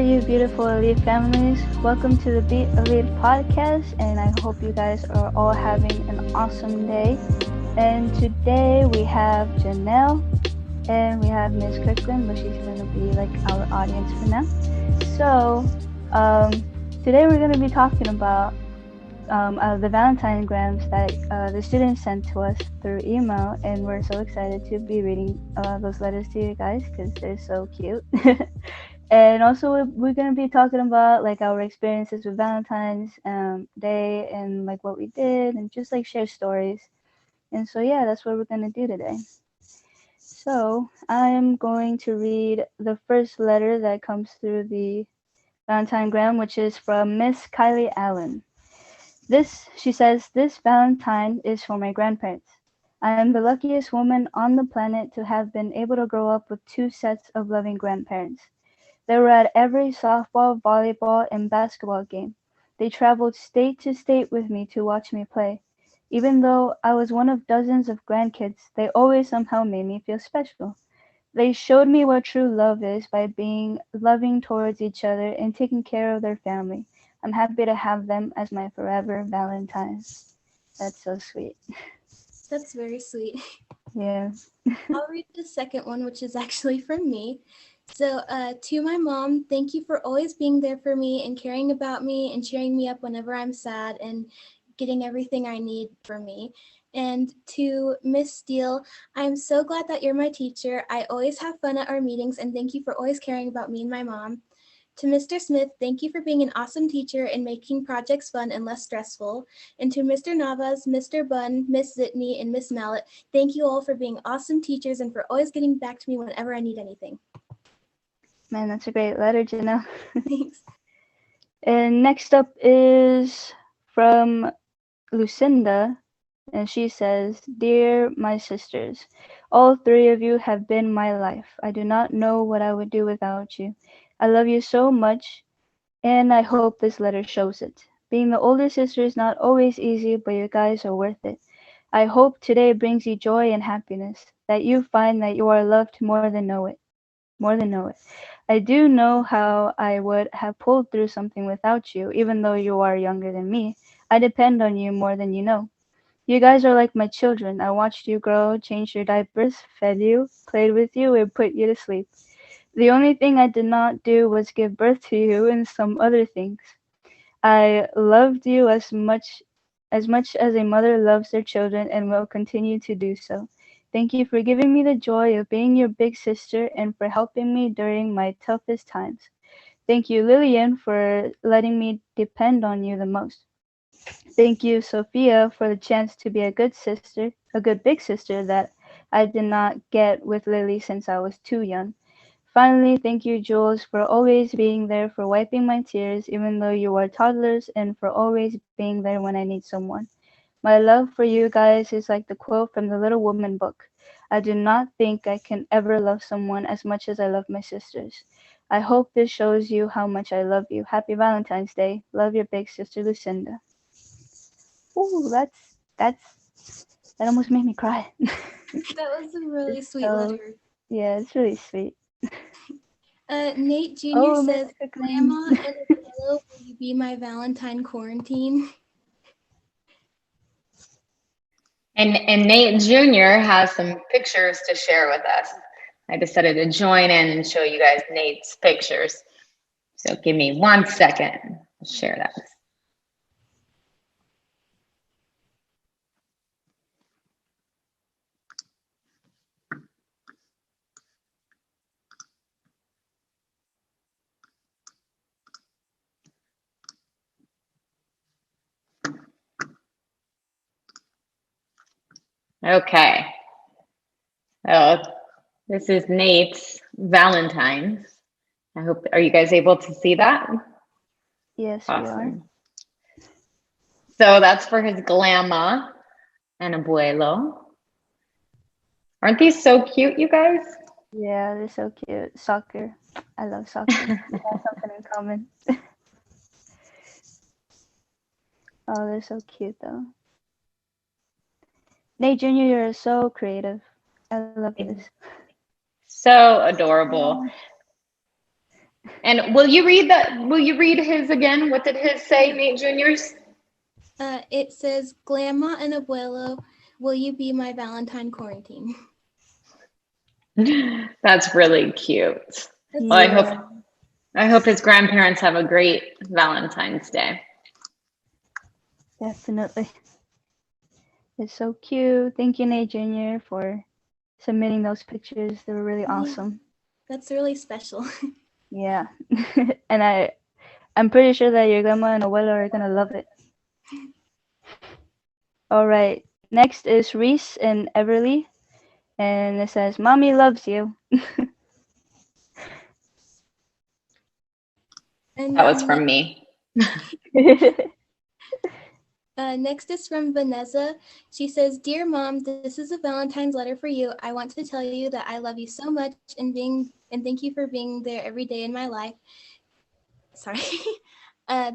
you beautiful elite families? Welcome to the Beat Elite podcast, and I hope you guys are all having an awesome day. And today we have Janelle and we have Miss Kirkland, but she's going to be like our audience for now. So, today we're going to be talking about the Valentine grams that the students sent to us through email, and we're so excited to be reading those letters to you guys because they're so cute. And also we're going to be talking about like our experiences with Valentine's Day and like what we did and just like share stories. And so yeah, that's what we're going to do today. So I am going to read the first letter that comes through the Valentine gram, which is from Miss Kylie Allen. She says, this Valentine is for my grandparents. I am the luckiest woman on the planet to have been able to grow up with two sets of loving grandparents. They were at every softball, volleyball, and basketball game. They traveled state to state with me to watch me play. Even though I was one of dozens of grandkids, they always somehow made me feel special. They showed me what true love is by being loving towards each other and taking care of their family. I'm happy to have them as my forever Valentines. That's so sweet. That's very sweet. Yeah. I'll read the second one, which is actually from me. So, to my mom, thank you for always being there for me and caring about me and cheering me up whenever I'm sad and getting everything I need for me. And to Miss Steele, I'm so glad that you're my teacher. I always have fun at our meetings, and thank you for always caring about me and my mom. To Mr. Smith, thank you for being an awesome teacher and making projects fun and less stressful. And to Mr. Navas, Mr. Bunn, Miss Zitney, and Miss Mallet, thank you all for being awesome teachers and for always getting back to me whenever I need anything. Man, that's a great letter, Janelle. Thanks. And next up is from Lucinda, and she says, Dear my sisters, all three of you have been my life. I do not know what I would do without you. I love you so much, and I hope this letter shows it. Being the older sister is not always easy, but you guys are worth it. I hope today brings you joy and happiness, that you find that you are loved more than know it. I do know how I would have pulled through something without you, even though you are younger than me. I depend on you more than you know. You guys are like my children. I watched you grow, changed your diapers, fed you, played with you, and put you to sleep. The only thing I did not do was give birth to you and some other things. I loved you as much as a mother loves their children and will continue to do so. Thank you for giving me the joy of being your big sister and for helping me during my toughest times. Thank you, Lillian, for letting me depend on you the most. Thank you, Sophia, for the chance to be a good big sister that I did not get with Lily since I was too young. Finally, thank you, Jules, for always being there for wiping my tears, even though you are toddlers, and for always being there when I need someone. My love for you guys is like the quote from the Little Woman book. I do not think I can ever love someone as much as I love my sisters. I hope this shows you how much I love you. Happy Valentine's Day. Love your big sister, Lucinda. Ooh, that almost made me cry. That was a really It's sweet so letter. yeah, it's really sweet. Nate Jr. Oh, Miss says, Cookman. Grandma and Othello, will you be my Valentine quarantine? And Nate Jr. has some pictures to share with us. I decided to join in and show you guys Nate's pictures. So give me 1 second. I'll share that. Okay. So this is Nate's Valentine's. Are you guys able to see that? Yes, we are. Awesome. So that's for his grandma and abuelo. Aren't these so cute, you guys? Yeah, they're so cute. Soccer. I love soccer. We have something in common. Oh, they're so cute though. Nate Jr., you're so creative. I love this. So adorable. And will you read that? Will you read his again? What did his say, Nate Jr.'s? It says, Grandma and Abuelo, will you be my Valentine quarantine? That's really cute. That's Well, so Yeah, I hope his grandparents have a great Valentine's Day. definitely. It's so cute. Thank you, Nate Jr., for submitting those pictures. They were really yeah, awesome. that's really special. Yeah. And I'm pretty sure that your grandma and abuela are gonna love it. All right. Next is Reese and Everly, and it says, "Mommy loves you." And That was from me. next is from Vanessa. She says, Dear Mom, this is a Valentine's letter for you. I want to tell you that I love you so much and thank you for being there every day in my life. Sorry.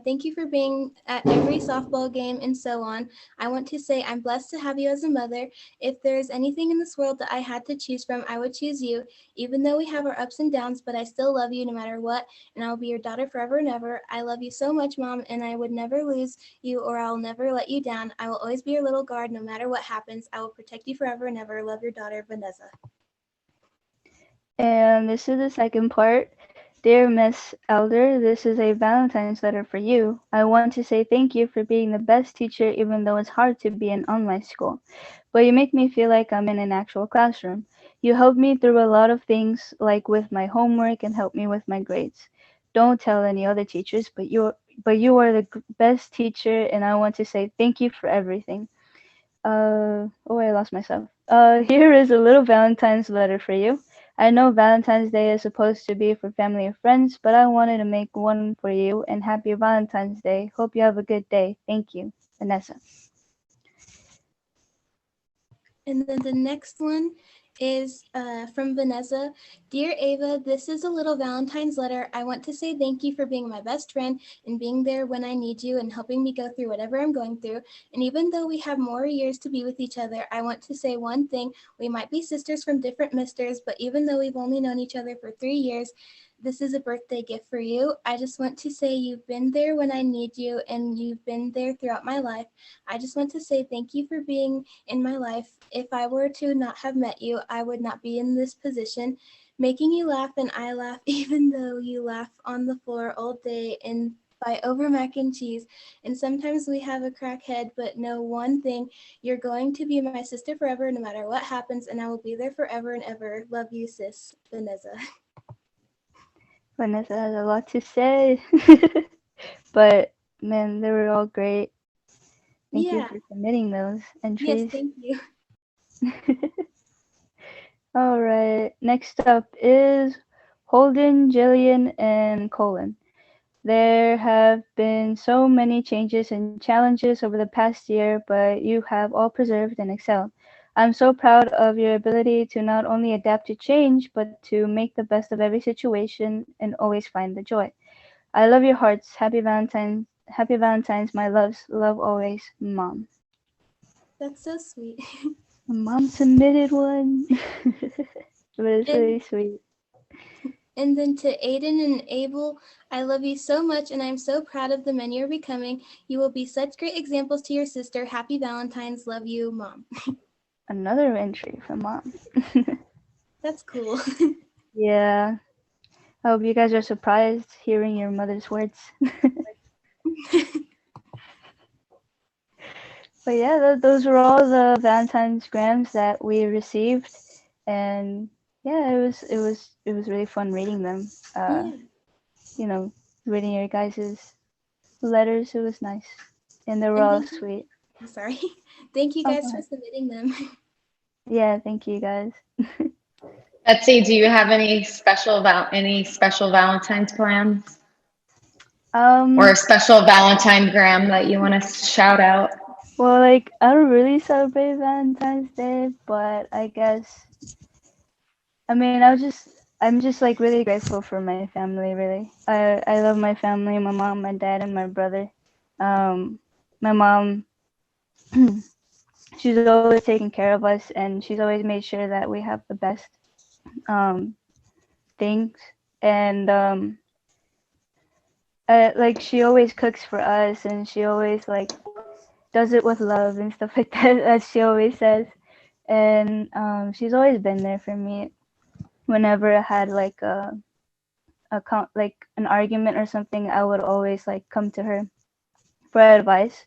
Thank you for being at every softball game and so on. I want to say I'm blessed to have you as a mother. If there is anything in this world that I had to choose from, I would choose you. Even though we have our ups and downs, but I still love you no matter what, and I'll be your daughter forever and ever. I love you so much, Mom, and I would never lose you or I'll never let you down. I will always be your little guard no matter what happens. I will protect you forever and ever. Love your daughter, Vanessa. And this is the second part. Dear Miss Elder, this is a Valentine's letter for you. I want to say thank you for being the best teacher, even though it's hard to be in online school. But you make me feel like I'm in an actual classroom. You help me through a lot of things, like with my homework and help me with my grades. Don't tell any other teachers, but you are the best teacher, and I want to say thank you for everything. Oh, I lost myself. Here is a little Valentine's letter for you. I know Valentine's Day is supposed to be for family and friends, but I wanted to make one for you, and happy Valentine's Day. Hope you have a good day. Thank you, Vanessa. And then the next one is from Vanessa. Dear Ava, this is a little Valentine's letter. I want to say thank you for being my best friend and being there when I need you and helping me go through whatever I'm going through. And even though we have more years to be with each other, I want to say one thing. We might be sisters from different misters, but even though we've only known each other for 3 years, this is a birthday gift for you. I just want to say you've been there when I need you and you've been there throughout my life. I just want to say thank you for being in my life. If I were to not have met you, I would not be in this position. Making you laugh and I laugh, even though you laugh on the floor all day and fight over mac and cheese. And sometimes we have a crackhead, but know one thing, you're going to be my sister forever no matter what happens, and I will be there forever and ever. Love you, sis, Vanessa. Vanessa has a lot to say, but man, they were all great. Thank you Yeah, for submitting those yes, entries. thank you. All right, next up is Holden, Jillian, and Colin. There have been so many changes and challenges over the past year, but you have all preserved and excelled. I'm so proud of your ability to not only adapt to change, but to make the best of every situation and always find the joy. I love your hearts. Happy Valentine's. Happy Valentine's, my loves. Love always, Mom. That's so sweet. Mom submitted one. But it's really And sweet. And then to Aiden and Abel, I love you so much and I'm so proud of the men you're becoming. You will be such great examples to your sister. Happy Valentine's. Love you, Mom. Another entry from Mom. That's cool. Yeah. I hope you guys are surprised hearing your mother's words. But yeah, those were all the Valentine's grams that we received, and yeah, it was really fun reading them. Yeah. You know, reading your guys's letters. It was nice, and they were And all thank you. sweet. I'm sorry. Thank you Oh, go guys for ahead. submitting them. Yeah, thank you guys. Betsy, do you have any special Valentine's plans or a Um, special Valentine gram that you want to shout out? well, like I don't really celebrate Valentine's Day, but I guess I mean I'm just like really grateful for my family. Really, I love my family, my mom, my dad, and my brother. My mom, she's always taken care of us, and she's always made sure that we have the best um things. And like she always cooks for us, and she always like does it with love and stuff like that, as she always says. And she's always been there for me whenever I had like like an argument or something. I would always like come to her for advice.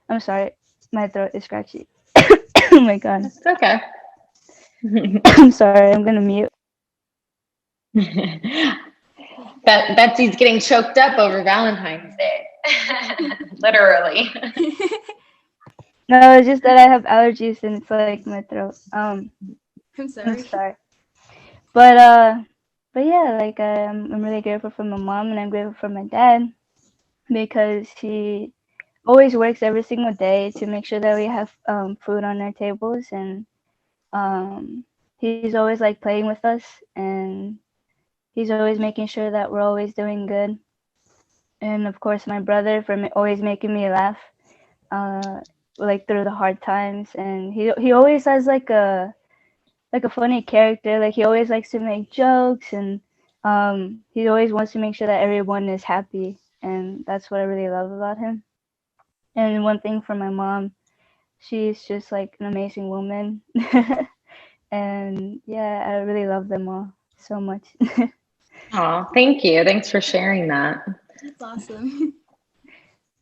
I'm sorry, my throat is scratchy. Oh my god. It's okay. I'm sorry, I'm gonna mute. Betsy's getting choked up over Valentine's Day. Literally. No, it's just that I have allergies and it's like my throat. I'm I'm sorry. sorry. But yeah, like I'm really grateful for my mom and I'm grateful for my dad because he always works every single day to make sure that we have food on our tables, and he's always like playing with us, and he's always making sure that we're always doing good. And of course, my brother for always making me laugh, uh, like through the hard times, and he always has like a funny character. Like he always likes to make jokes, and he always wants to make sure that everyone is happy, and that's what I really love about him. And one thing for my mom, she's just like an amazing woman. And yeah, I really love them all so much. Oh, thank you. Thanks for sharing that. That's awesome.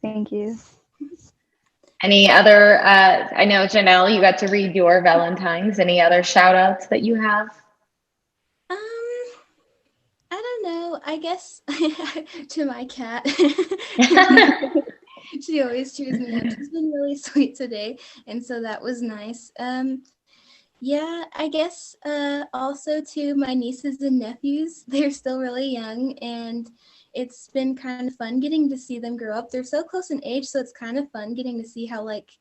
Thank you. Any other, I know Janelle, you got to read your Valentines. Any other shout outs that you have? I don't know. I guess to my cat. She always cheers me up. She's been really sweet today, and so that was nice. Yeah, I guess also to my nieces and nephews. They're still really young, and it's been kind of fun getting to see them grow up. They're so close in age, so it's kind of fun getting to see how like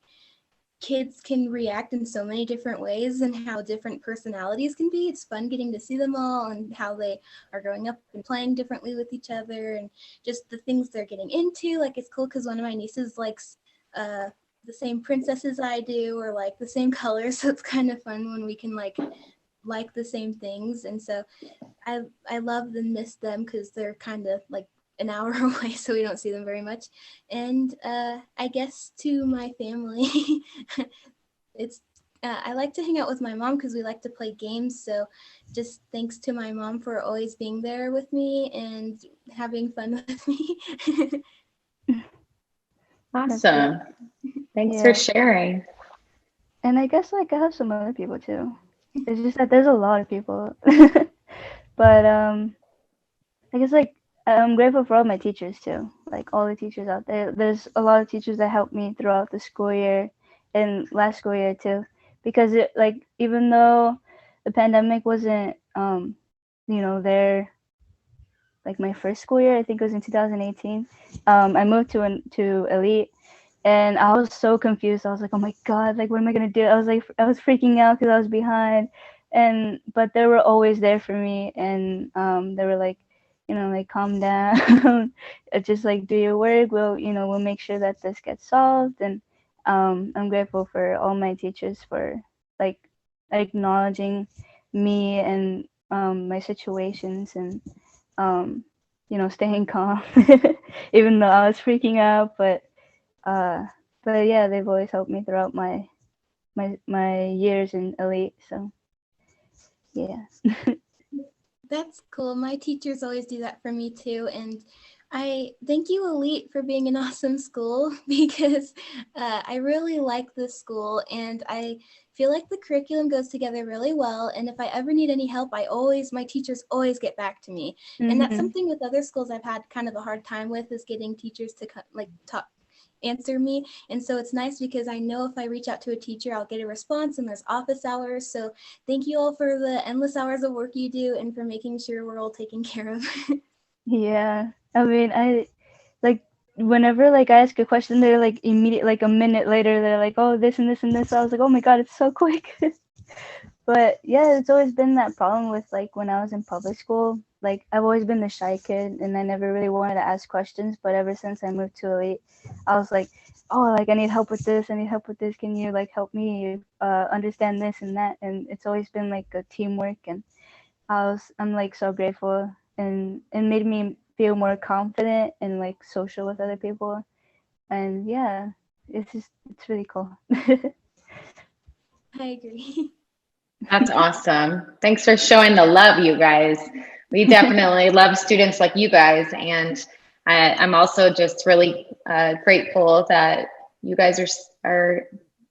kids can react in so many different ways and how different personalities can be. It's fun getting to see them all and how they are growing up and playing differently with each other and just the things they're getting into. Like it's cool because one of my nieces likes uh, the same princesses I do or like the same colors. So it's kind of fun when we can like the same things. And so I love and miss them because they're kind of like an hour away, so we don't see them very much. And I guess to my family, it's I like to hang out with my mom because we like to play games. So just thanks to my mom for always being there with me and having fun with me. That's good. Awesome. Thanks for Yeah. sharing. And I guess like I have some other people too. It's just that there's a lot of people. But I guess like I'm grateful for all my teachers too. Like all the teachers out there. There's a lot of teachers that helped me throughout the school year and last school year too. Because it like even though the pandemic wasn't there like my first school year, I think it was in 2018. I moved to Elite, and I was so confused. I was like, oh my god, like what am I gonna do? I was freaking out because I was behind, and but they were always there for me, and they were like, like calm down, just like do your work. We'll make sure that this gets solved, and I'm grateful for all my teachers for like acknowledging me and my situations and um, staying calm, even though I was freaking out. Uh, but yeah, they've always helped me throughout my years in Elite. So yeah. That's cool. My teachers always do that for me too. And I thank you, Elite, for being an awesome school because I really like this school and I feel like the curriculum goes together really well. And if I ever need any help, my teachers always get back to me. And that's Mhm. something with other schools I've had kind of a hard time with is getting teachers to like talk answer me. And so it's nice because I know if I reach out to a teacher, I'll get a response and there's office hours. So thank you all for the endless hours of work you do and for making sure we're all taken care of. Yeah. I mean, I like whenever like I ask a question, they're like immediate like a minute later they're like, oh, this and this and this. I was like, oh my god, it's so quick. But yeah, it's always been that problem with like when I was in public school. Like I've always been the shy kid and I never really wanted to ask questions, but ever since I moved to Elite, I was like, oh, like I need help with this, I need help with this. Can you like help me understand this and that? And it's always been like a teamwork, and I'm like so grateful, and it made me feel more confident and like social with other people. And yeah, it's really cool. I agree. That's awesome. Thanks for showing the love, you guys. We definitely love students like you guys. And I'm also just really grateful that you guys are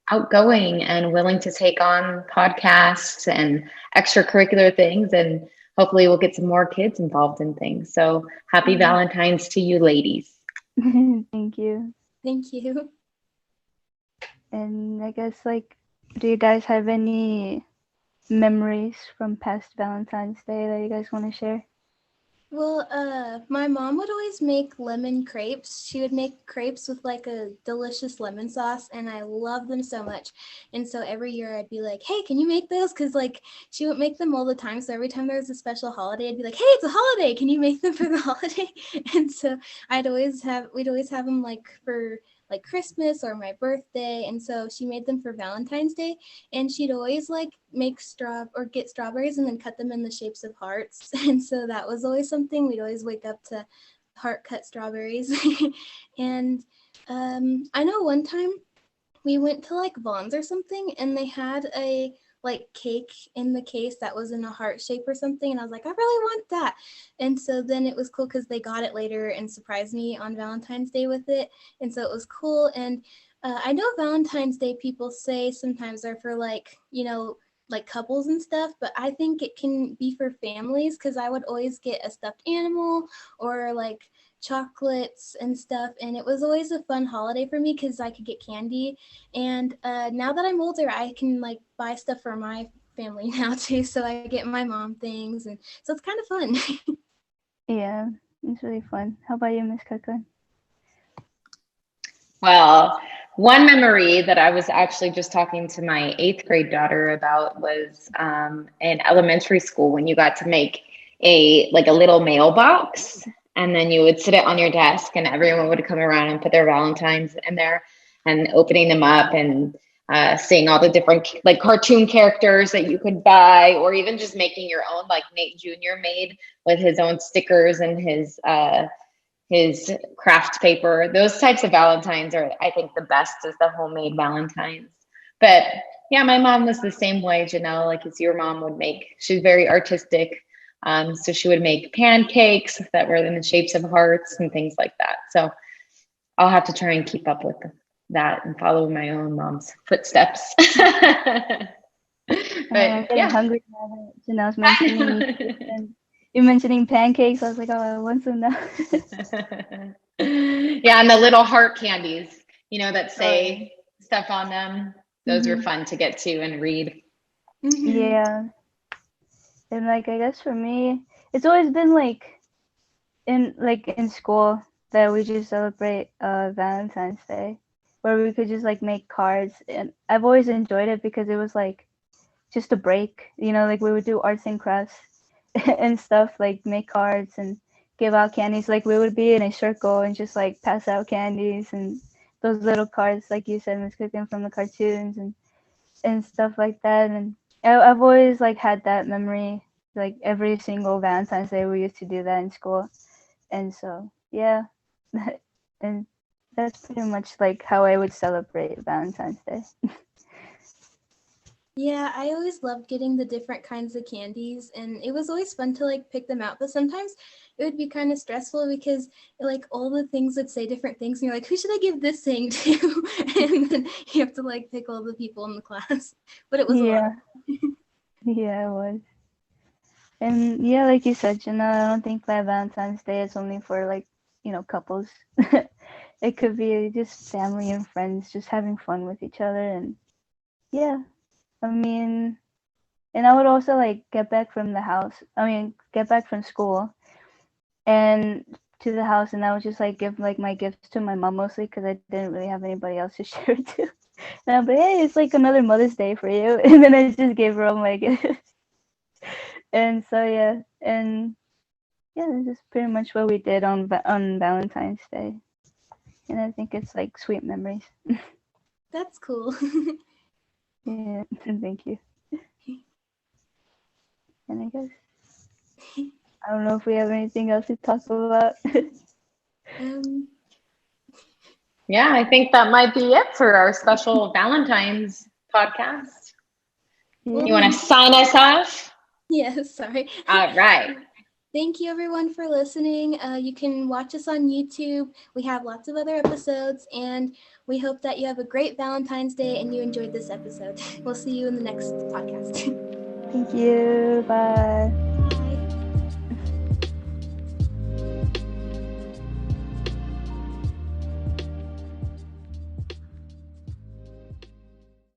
outgoing and willing to take on podcasts and extracurricular things. And hopefully we'll get some more kids involved in things. So happy Valentine's to you ladies. Thank you. Thank you. And I guess like, do you guys have any memories from past Valentine's Day that you guys want to share? Well, my mom would always make lemon crepes. She would make crepes with like a delicious lemon sauce, and I love them so much. And so every year I'd be like, "Hey, can you make those?" Because like she would make them all the time. So every time there was a special holiday, I'd be like, "Hey, it's a holiday. Can you make them for the holiday?" And so we'd always have them like for like Christmas or my birthday. And so she made them for Valentine's Day, and she'd always like make get strawberries and then cut them in the shapes of hearts. And so that was always something we'd always wake up to heart cut strawberries. And I know one time we went to like Vaughn's or something, and they had a like cake in the case that was in a heart shape or something, and I was like, I really want that. And so then it was cool because they got it later and surprised me on Valentine's Day with it, and so it was cool. And I know Valentine's Day people say sometimes are for like, like couples and stuff, but I think it can be for families, because I would always get a stuffed animal or like chocolates and stuff, and it was always a fun holiday for me because I could get candy. And now that I'm older, I can like buy stuff for my family now too, so I get my mom things, and so it's kind of fun. Yeah, it's really fun. How about you, Miss Cookman? Well, one memory that I was actually just talking to my 8th grade daughter about was in elementary school, when you got to make a little mailbox, and then you would sit it on your desk and everyone would come around and put their Valentines in there, and opening them up and seeing all the different like cartoon characters that you could buy, or even just making your own, like Nate Jr. made with his own stickers and his craft paper. Those types of Valentines are, I think, the best, is the homemade Valentines. But yeah, my mom was the same way, Janelle, like as your mom would make. She's very artistic. So she would make pancakes that were in the shapes of hearts and things like that. So I'll have to try and keep up with that and follow my own mom's footsteps. I'm But getting yeah. hungry now that Janelle's mentioning and you're mentioning pancakes. I was like, oh, I want some now. Yeah, and the little heart candies, that Oh, yeah. say stuff on them. Those are fun to get to and read. Yeah, and like I guess for me, it's always been like in school that we just celebrate Valentine's Day, where we could just like make cards, and I've always enjoyed it because it was like just a break, like we would do arts and crafts and stuff, like make cards and give out candies. Like we would be in a circle and just like pass out candies and those little cards, like you said, Miss Cooking, from the cartoons and stuff like that. And I've always like had that memory. Like every single Valentine's Day, we used to do that in school, and so yeah, and that's pretty much like how I would celebrate Valentine's Day. Yeah, I always loved getting the different kinds of candies, and it was always fun to like pick them out. But sometimes it would be kind of stressful because like all the things would say different things, and you're like, who should I give this thing to? And then you have to like pick all the people in the class. But it was a lot. Yeah, yeah, it was. And yeah, like you said, I don't think that Valentine's Day is only for like, couples. It could be just family and friends just having fun with each other. And yeah, I mean, and I would also like get back from the house. I mean, get back from school and to the house, and I would just like give like my gifts to my mom mostly because I didn't really have anybody else to share it to. And I'd be, hey, it's like another Mother's Day for you. And then I just gave her all my gifts. And so yeah, and yeah, this is pretty much what we did on Valentine's Day, and I think it's like sweet memories. That's cool. Yeah, thank you. And I guess I don't know if we have anything else to talk about. Yeah, I think that might be it for our special Valentine's podcast. Yeah. You want to sign us off? Yes, sorry. All right. Thank you everyone for listening. You can watch us on YouTube. We have lots of other episodes, and we hope that you have a great Valentine's Day and you enjoyed this episode. We'll see you in the next podcast. Thank you. Bye.